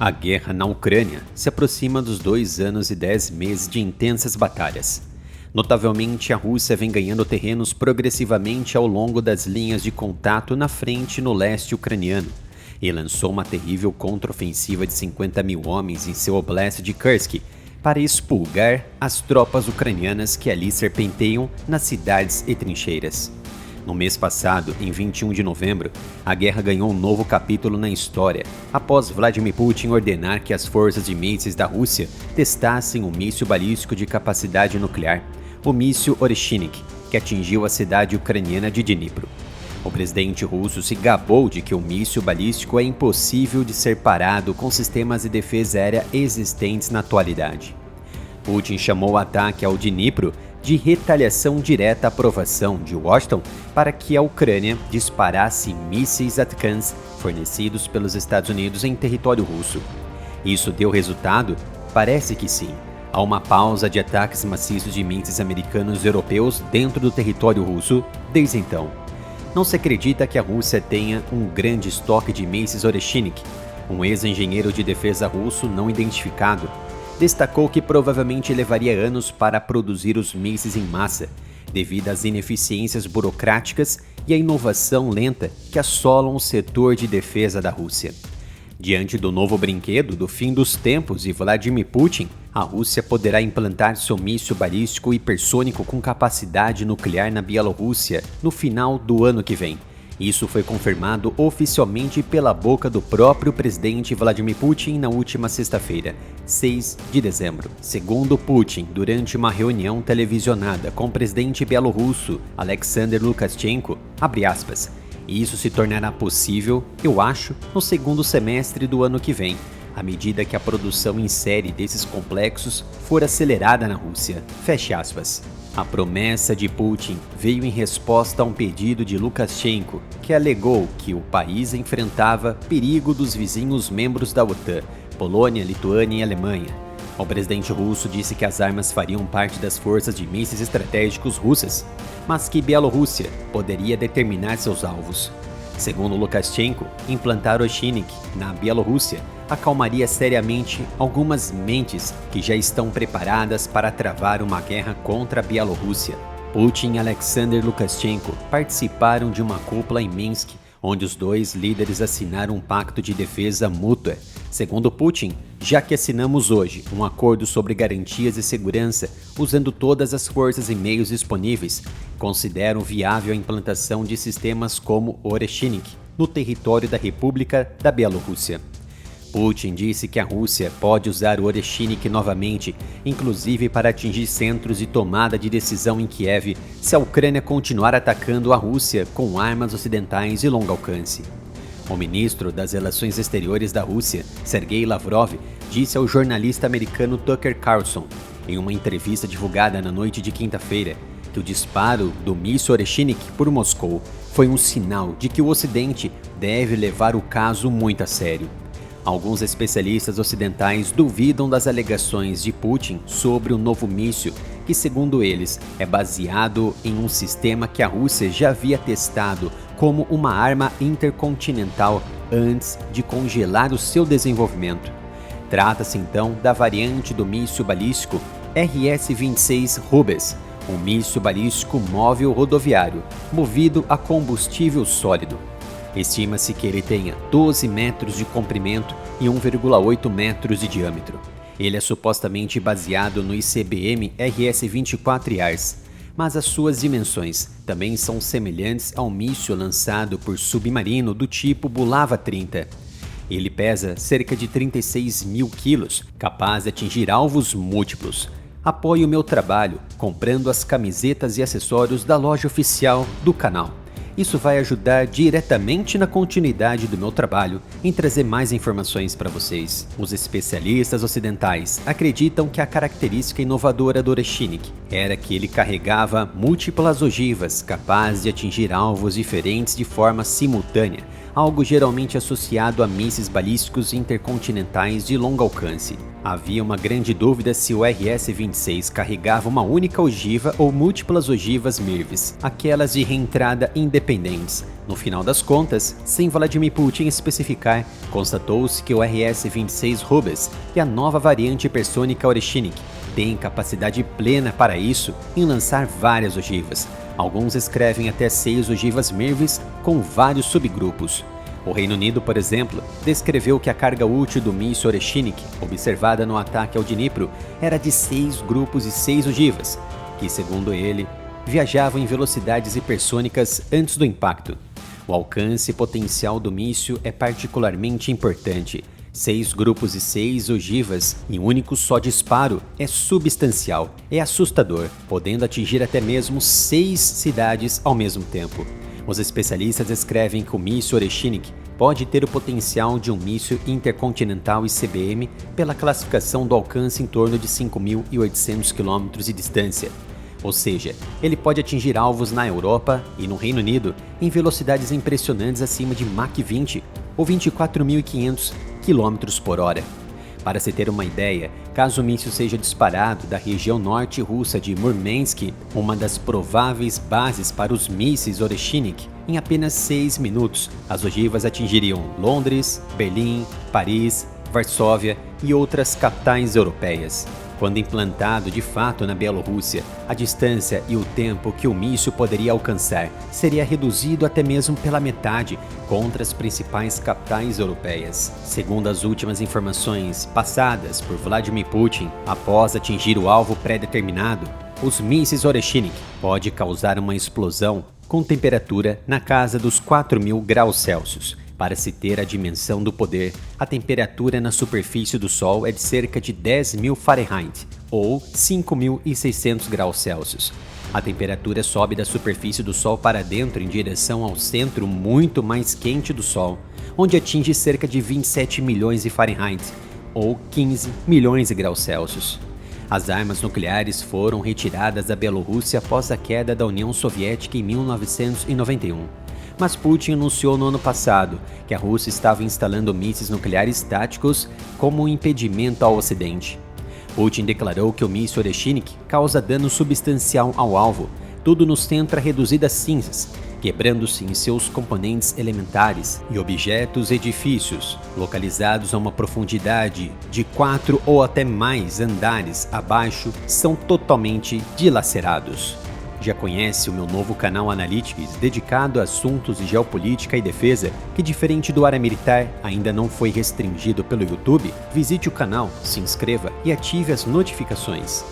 A guerra na Ucrânia se aproxima dos 2 anos e 10 meses de intensas batalhas. Notavelmente, a Rússia vem ganhando terrenos progressivamente ao longo das linhas de contato na frente no leste ucraniano e lançou uma terrível contraofensiva de 50 mil homens em seu oblast de Kursk para expurgar as tropas ucranianas que ali serpenteiam nas cidades e trincheiras. No mês passado, em 21 de novembro, a guerra ganhou um novo capítulo na história, após Vladimir Putin ordenar que as forças de mísseis da Rússia testassem um míssil balístico de capacidade nuclear, o míssil Oreshnik, que atingiu a cidade ucraniana de Dnipro. O presidente russo se gabou de que o míssil balístico é impossível de ser parado com sistemas de defesa aérea existentes na atualidade. Putin chamou o ataque ao Dnipro de retaliação direta à aprovação de Washington para que a Ucrânia disparasse mísseis atacantes fornecidos pelos Estados Unidos em território russo. Isso deu resultado? Parece que sim. Há uma pausa de ataques maciços de mísseis americanos e europeus dentro do território russo desde então. Não se acredita que a Rússia tenha um grande estoque de mísseis Oreshnik. Um ex-engenheiro de defesa russo não identificado destacou que provavelmente levaria anos para produzir os mísseis em massa, devido às ineficiências burocráticas e à inovação lenta que assolam o setor de defesa da Rússia. Diante do novo brinquedo do fim dos tempos e Vladimir Putin, a Rússia poderá implantar seu míssil balístico hipersônico com capacidade nuclear na Bielorrússia no final do ano que vem. Isso foi confirmado oficialmente pela boca do próprio presidente Vladimir Putin na última sexta-feira, 6 de dezembro. Segundo Putin, durante uma reunião televisionada com o presidente bielorrusso Alexander Lukashenko, abre aspas, isso se tornará possível, eu acho, no segundo semestre do ano que vem, à medida que a produção em série desses complexos for acelerada na Rússia. Fecha aspas. A promessa de Putin veio em resposta a um pedido de Lukashenko, que alegou que o país enfrentava perigo dos vizinhos membros da OTAN, Polônia, Lituânia e Alemanha. O presidente russo disse que as armas fariam parte das forças de mísseis estratégicos russas, mas que Bielorrússia poderia determinar seus alvos. Segundo Lukashenko, implantar o Oreshnik na Bielorrússia acalmaria seriamente algumas mentes que já estão preparadas para travar uma guerra contra a Bielorrússia. Putin e Alexander Lukashenko participaram de uma cúpula em Minsk, onde os dois líderes assinaram um pacto de defesa mútua. Segundo Putin, já que assinamos hoje um acordo sobre garantias de segurança usando todas as forças e meios disponíveis, considero viável a implantação de sistemas como o Oreshnik no território da República da Bielorrússia. Putin disse que a Rússia pode usar o Oreshnik novamente, inclusive para atingir centros de tomada de decisão em Kiev, se a Ucrânia continuar atacando a Rússia com armas ocidentais de longo alcance. O ministro das Relações Exteriores da Rússia, Sergei Lavrov, disse ao jornalista americano Tucker Carlson, em uma entrevista divulgada na noite de quinta-feira, que o disparo do míssil Oreshnik por Moscou foi um sinal de que o Ocidente deve levar o caso muito a sério. Alguns especialistas ocidentais duvidam das alegações de Putin sobre o novo míssil, que, segundo eles, é baseado em um sistema que a Rússia já havia testado como uma arma intercontinental antes de congelar o seu desenvolvimento. Trata-se então da variante do míssil balístico RS-26 Rubes, um míssil balístico móvel rodoviário, movido a combustível sólido. Estima-se que ele tenha 12 metros de comprimento e 1,8 metros de diâmetro. Ele é supostamente baseado no ICBM RS-24 Yars, mas as suas dimensões também são semelhantes ao míssil lançado por submarino do tipo Bulava 30. Ele pesa cerca de 36 mil quilos, capaz de atingir alvos múltiplos. Apoie o meu trabalho comprando as camisetas e acessórios da loja oficial do canal. Isso vai ajudar diretamente na continuidade do meu trabalho em trazer mais informações para vocês. Os especialistas ocidentais acreditam que a característica inovadora do Oreshnik era que ele carregava múltiplas ogivas capazes de atingir alvos diferentes de forma simultânea, algo geralmente associado a mísseis balísticos intercontinentais de longo alcance. Havia uma grande dúvida se o RS-26 carregava uma única ogiva ou múltiplas ogivas MIRVs, aquelas de reentrada independentes. No final das contas, sem Vladimir Putin especificar, constatou-se que o RS-26 Rubes e a nova variante hipersônica Oreshenik têm capacidade plena para isso em lançar várias ogivas. Alguns escrevem até 6 ogivas MIRVs com vários subgrupos. O Reino Unido, por exemplo, descreveu que a carga útil do míssil Oreshenik, observada no ataque ao Dnipro, era de 6 grupos e 6 ogivas, que, segundo ele, viajavam em velocidades hipersônicas antes do impacto. O alcance potencial do míssil é particularmente importante. 6 grupos e 6 ogivas em um único só disparo é substancial, é assustador, podendo atingir até mesmo 6 cidades ao mesmo tempo. Os especialistas escrevem que o míssil Oreshenik pode ter o potencial de um míssil intercontinental ICBM pela classificação do alcance em torno de 5.800 km de distância. Ou seja, ele pode atingir alvos na Europa e no Reino Unido em velocidades impressionantes acima de Mach 20 ou 24.500 km por hora. Para se ter uma ideia, caso o míssil seja disparado da região norte russa de Murmansk, uma das prováveis bases para os mísseis Oreshenik, em apenas 6 minutos, as ogivas atingiriam Londres, Berlim, Paris, Varsóvia e outras capitais europeias. Quando implantado de fato na Bielorrússia, a distância e o tempo que o míssil poderia alcançar seria reduzido até mesmo pela metade contra as principais capitais europeias. Segundo as últimas informações passadas por Vladimir Putin, após atingir o alvo pré-determinado, os mísseis Oreshenik pode causar uma explosão com temperatura na casa dos 4.000 graus Celsius. Para se ter a dimensão do poder, a temperatura na superfície do Sol é de cerca de 10.000 Fahrenheit, ou 5.600 graus Celsius. A temperatura sobe da superfície do Sol para dentro em direção ao centro muito mais quente do Sol, onde atinge cerca de 27 milhões de Fahrenheit, ou 15 milhões de graus Celsius. As armas nucleares foram retiradas da Bielorrússia após a queda da União Soviética em 1991. Mas Putin anunciou no ano passado que a Rússia estava instalando mísseis nucleares táticos como um impedimento ao Ocidente. Putin declarou que o míssil Oreshenik causa dano substancial ao alvo, tudo no centro é reduzido a cinzas, quebrando-se em seus componentes elementares, e objetos e edifícios, localizados a uma profundidade de 4 ou até mais andares abaixo, são totalmente dilacerados. Já conhece o meu novo canal Analytics dedicado a assuntos de geopolítica e defesa, que diferente do área militar ainda não foi restringido pelo YouTube? Visite o canal, se inscreva e ative as notificações.